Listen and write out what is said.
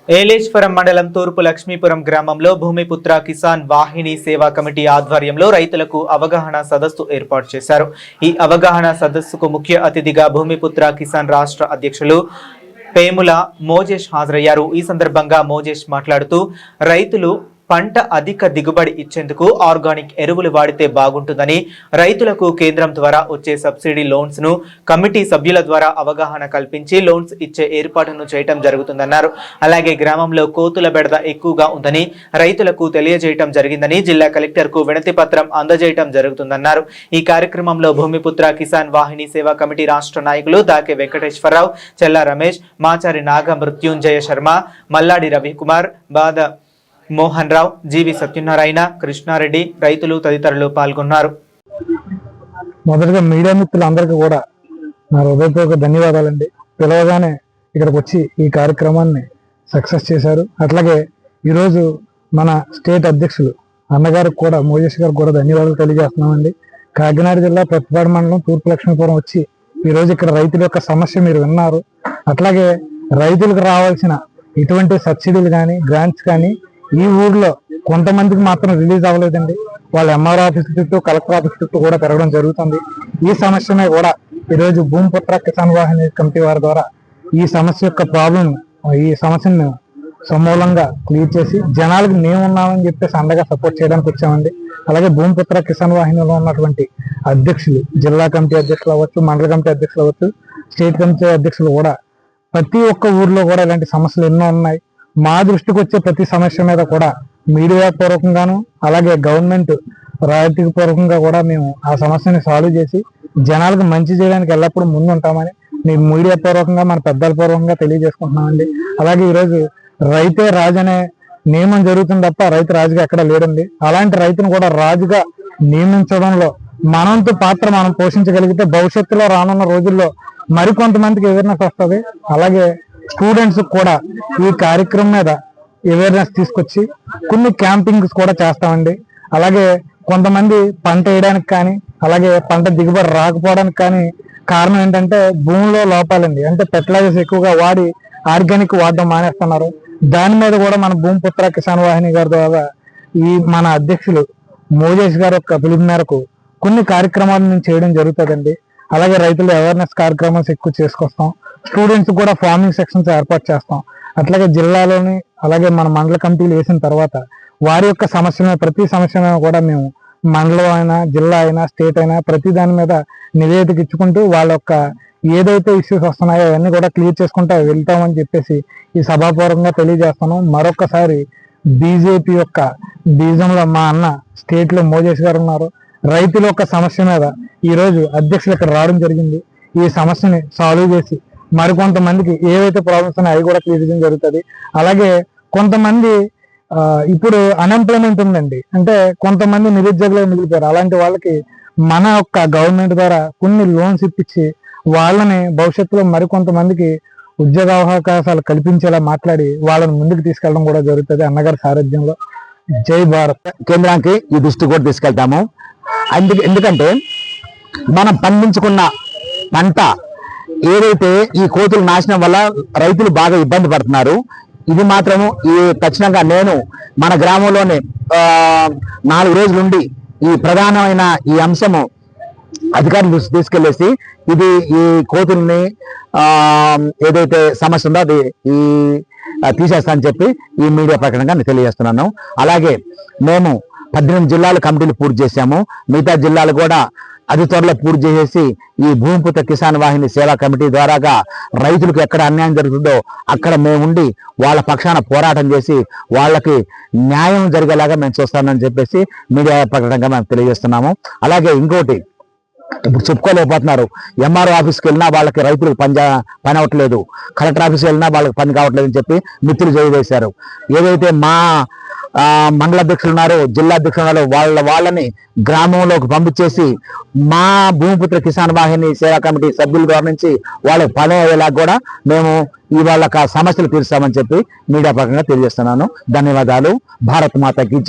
ఏలేశ్వరం మండలం తూర్పు లక్ష్మీపురం గ్రామంలో భూమిపుత్ర కిసాన్ వాహిని సేవా కమిటీ ఆధ్వర్యంలో రైతులకు అవగాహన సదస్సు ఏర్పాటు చేశారు. ఈ అవగాహన సదస్సుకు ముఖ్య అతిథిగా భూమిపుత్ర కిసాన్ రాష్ట్ర అధ్యక్షులు పేముల మోజేష్ హాజరయ్యారు. ఈ సందర్భంగా మోజేష్ మాట్లాడుతూ రైతులు పంట అధిక దిగుబడి ఇచ్చేందుకు ఆర్గానిక్ ఎరువులు వాడితే బాగుంటుందని, రైతులకు కేంద్రం ద్వారా వచ్చే సబ్సిడీ లోన్స్ ను కమిటీ సభ్యుల ద్వారా అవగాహన కల్పించి లోన్స్ ఇచ్చే ఏర్పాటును చేయటం జరుగుతుందన్నారు. అలాగే గ్రామంలో కోతుల బెడద ఎక్కువగా ఉందని రైతులకు తెలియజేయటం జరిగిందని, జిల్లా కలెక్టర్ కు వినతి పత్రం అందజేయటం జరుగుతుందన్నారు. ఈ కార్యక్రమంలో భూమిపుత్ర కిసాన్ వాహిని సేవా కమిటీ రాష్ట్ర నాయకులు దాకే వెంకటేశ్వరరావు, చెల్లా రమేష్, మాచారి నాగ మృత్యుంజయ శర్మ, మల్లాడి రవికుమార్, బాద మోహన్ రావు, జీవి సత్యనారాయణ, కృష్ణారెడ్డి, రైతులు తదితరులు పాల్గొన్నారు. మొదటగా మీడియా మిత్రులందరికీ కూడా నా హృదయపూర్వక ధన్యవాదాలండి. పిలవగానే ఇక్కడికి వచ్చి ఈ కార్యక్రమాన్ని సక్సెస్ చేశారు. అట్లాగే ఈరోజు మన స్టేట్ అధ్యక్షులు అన్నగారికి కూడా, మోజేష్ గారికి కూడా ధన్యవాదాలు తెలియజేస్తున్నామండి. కాకినాడ జిల్లా ప్రతిపాడు మండలం తూర్పు లక్ష్మీపురం వచ్చి ఈరోజు ఇక్కడ రైతుల యొక్క సమస్య మీరు విన్నారు. అట్లాగే రైతులకు రావాల్సిన ఇటువంటి సబ్సిడీలు కానీ గ్రాంట్స్ కానీ ఈ ఊర్లో కొంతమందికి మాత్రం రిలీజ్ అవ్వలేదండి. వాళ్ళ ఎంఆర్ ఆఫీస్ చుట్టూ, కలెక్టర్ ఆఫీస్ చుట్టూ కూడా పెరగడం జరుగుతుంది. ఈ సమస్యనే కూడా ఈరోజు భూమిపుత్ర కిసాన్ వాహిని కమిటీ వారి ద్వారా ఈ సమస్య యొక్క ప్రాబ్లం, ఈ సమస్యను సమూలంగా క్లియర్ చేసి జనాలకు మేము ఉన్నామని చెప్పేసి అండగా సపోర్ట్ చేయడానికి వచ్చామండి. అలాగే భూమిపుత్ర కిసాన్ వాహినిలో ఉన్నటువంటి అధ్యక్షులు, జిల్లా కమిటీ అధ్యక్షులు అవ్వచ్చు, మండల కమిటీ అధ్యక్షులు అవ్వచ్చు, స్టేట్ కమిటీ అధ్యక్షులు కూడా ప్రతి ఒక్క ఊర్లో కూడా ఇలాంటి సమస్యలు ఎన్నో ఉన్నాయి. మా దృష్టికి వచ్చే ప్రతి సమస్య మీద కూడా మీడియా పూర్వకంగాను, అలాగే గవర్నమెంట్ రాయితీ పూర్వకంగా కూడా మేము ఆ సమస్యని సాల్వ్ చేసి జనాలకు మంచి చేయడానికి ఎల్లప్పుడూ ముందు ఉంటామని మేము మీడియా పూర్వకంగా, మన పెద్దల పూర్వకంగా తెలియజేసుకుంటున్నామండి. అలాగే ఈరోజు రైతే రాజు అనే నియమం జరుగుతుంది తప్ప రైతు రాజుగా ఎక్కడ లేడండి. అలాంటి రైతును కూడా రాజుగా నియమించడంలో మనంతో పాత్ర మనం పోషించగలిగితే భవిష్యత్తులో రానున్న రోజుల్లో మరికొంతమందికి అవేర్నెస్ వస్తుంది. అలాగే స్టూడెంట్స్ కూడా ఈ కార్యక్రమం మీద అవేర్నెస్ తీసుకొచ్చి కొన్ని క్యాంపింగ్స్ కూడా చేస్తామండి. అలాగే కొంతమంది పంట వేయడానికి కానీ, అలాగే పంట దిగుబడి రాకపోవడానికి కానీ కారణం ఏంటంటే భూమిలో లోపాలండి. అంటే ఫెర్టిలైజర్స్ ఎక్కువగా వాడి ఆర్గానిక్ వాడడం మానేస్తున్నారు. దాని మీద కూడా మన భూమిపుత్ర కిసాన్ వాహిని గారి ద్వారా ఈ మన అధ్యక్షులు మోజేష్ గారి యొక్క పిలుపు మేరకు కొన్ని కార్యక్రమాలు మేము చేయడం జరుగుతుందండి. అలాగే రైతులు అవేర్నెస్ కార్యక్రమాలు ఎక్కువ చేసుకొస్తాం. స్టూడెంట్స్ కూడా ఫార్మింగ్ సెక్షన్స్ ఏర్పాటు చేస్తాం. అట్లాగే జిల్లాలోని, అలాగే మన మండల కమిటీలు వేసిన తర్వాత వారి యొక్క సమస్యలను, ప్రతి సమస్య కూడా మేము మండలం అయినా, జిల్లా అయినా, స్టేట్ అయినా ప్రతి దాని మీద నివేదిక ఇచ్చుకుంటూ వాళ్ళ యొక్క ఏదైతే ఇష్యూస్ వస్తున్నాయో అవన్నీ కూడా క్లియర్ చేసుకుంటూ వెళ్తామని చెప్పేసి ఈ సభాపూర్వకంగా తెలియజేస్తున్నాం. మరొకసారి బీజేపీ యొక్క బీజంలో మా అన్న స్టేట్ లో మోజేష్ గారు ఉన్నారు. రైతుల యొక్క సమస్య మీద ఈరోజు అధ్యక్షులు ఇక్కడ రావడం జరిగింది. ఈ సమస్యని సాల్వ్ చేసి మరికొంతమందికి ఏవైతే ప్రాబ్లమ్స్ ఉన్నాయో అవి కూడా క్లియర్ చేయడం జరుగుతుంది. అలాగే కొంతమంది ఇప్పుడు అన్ఎంప్లాయ్మెంట్ ఉందండి, అంటే కొంతమంది నిరుద్యోగులు మిగిలిపోయారు. అలాంటి వాళ్ళకి మన యొక్క గవర్నమెంట్ ద్వారా కొన్ని లోన్స్ ఇప్పించి వాళ్ళని భవిష్యత్తులో మరికొంతమందికి ఉద్యోగ అవకాశాలు కల్పించేలా మాట్లాడి వాళ్ళని ముందుకు తీసుకెళ్ళడం కూడా జరుగుతుంది అన్నగారి సారథ్యంలో. జై భారత్. కేంద్రానికి ఈ దృష్టి కూడా తీసుకెళ్తాము. ఎందుకంటే మనం పండించుకున్న పంట ఏదైతే ఈ కోతుల నాశనం వల్ల రైతులు బాగా ఇబ్బంది పడుతున్నారు. ఇది మాత్రము ఈ ఖచ్చితంగా నేను మన గ్రామంలోనే 4 రోజులుండి ఈ ప్రధానమైన ఈ అంశము అధికారులు తీసుకెళ్లేసి ఇది ఈ కోతుల్ని ఏదైతే సమస్య ఉందో అది తీసేస్తా అని చెప్పి ఈ మీడియా ప్రకటనగా నేను తెలియజేస్తున్నాను. అలాగే మేము 18 జిల్లాల కమిటీలు పూర్తి చేశాము. మిగతా జిల్లాలు కూడా అతి త్వరలో పూర్తి చేసేసి ఈ భూమిపుత్ర కిసాన్ వాహిని సేవా కమిటీ ద్వారాగా రైతులకు ఎక్కడ అన్యాయం జరుగుతుందో అక్కడ మేముండి వాళ్ళ పక్షాన పోరాటం చేసి వాళ్ళకి న్యాయం జరిగేలాగా మేము చూస్తామని చెప్పేసి మీడియా ప్రకటనగా మేము తెలియజేస్తున్నాము. అలాగే ఇంకోటి ఇప్పుడు చెప్పుకోలేకపోతున్నారు. ఎంఆర్ఓ ఆఫీస్కి వెళ్ళినా వాళ్ళకి రైతులకు పని అవ్వట్లేదు, కలెక్టర్ ఆఫీస్కి వెళ్ళినా వాళ్ళకి పని కావట్లేదు అని చెప్పి మిత్రులు తెలియజేశారు. ఏదైతే మా మండల అధ్యక్షులు ఉన్నారు, జిల్లా అధ్యక్షులు ఉన్నారు, వాళ్ళని గ్రామంలోకి పంపించేసి మా భూమిపుత్ర కిసాన్ వాహిని సేవా కమిటీ సభ్యుల ద్వారా నుంచి వాళ్ళకి పని అయ్యేలా కూడా మేము ఈ వాళ్ళ సమస్యలు తీరుస్తామని చెప్పి మీడియా పరంగా తెలియజేస్తున్నాను. ధన్యవాదాలు. భారత్ మాతకి.